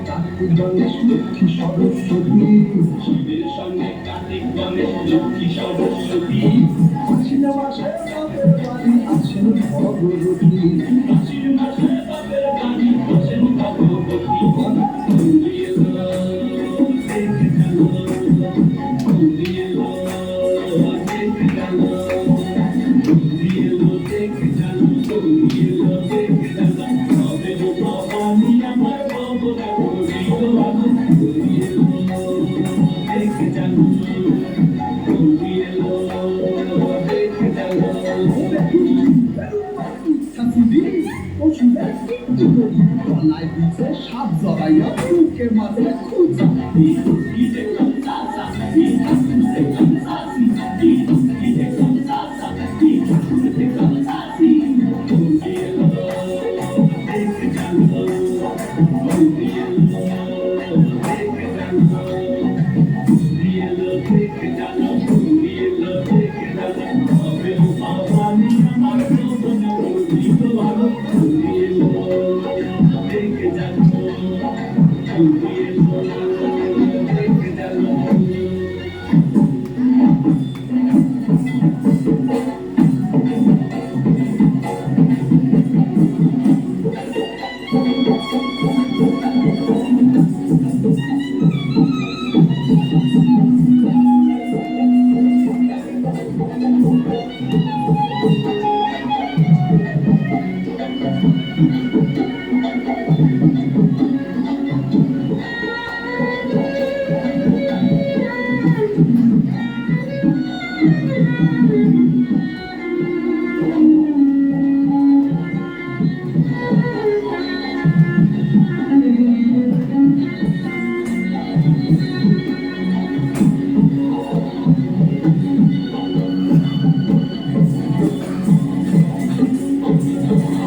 কার্তিক গণেশ লক্ষ্মী সরস্বতী শিবের সঙ্গে কার্তিক গণেশ লক্ষ্মী সরস্বতী আশ্বিন মাসে বাপের বাড়ি আছেন ভগবতী আশ্বিন মাসে বাপের বাড়ি বসেন ভগবতী গৌরী এলো দেখে গেল গৌরী এলো দেখে গেল গৌরী এলো দেখে গেল গৌরী এলো দেখে গেল তবে ভবানী আমার ভবনে গৌরী গৌরী এলো দেখে গেল গৌরী এলো দেখে গেল গলায় দিচ্ছে সাপ জড়াইয়া বুকে মাঝে খুঁজা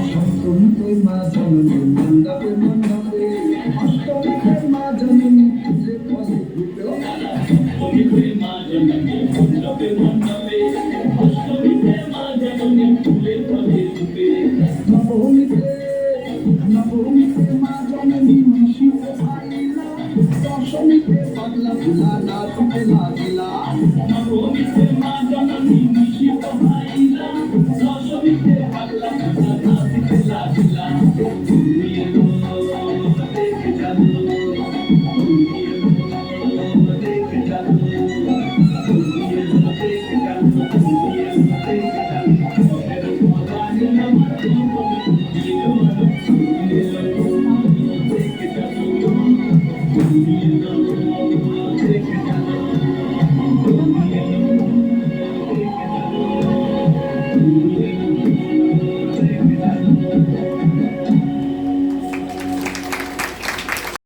সপ্তমীতে মা জননী মণ্ডপে মণ্ডপে অষ্টমীতে মা জননী ফুলে ফলে ফুটেও অষ্টমীতে মা জননী মণ্ডপে মণ্ডপে অষ্টমীতে মা জননী ফুলে ফলে ফুটে নবমীতে মা জননী মিশিতে আইলা দশমীতে পাগলা ভুলা নাচিতে লাগলা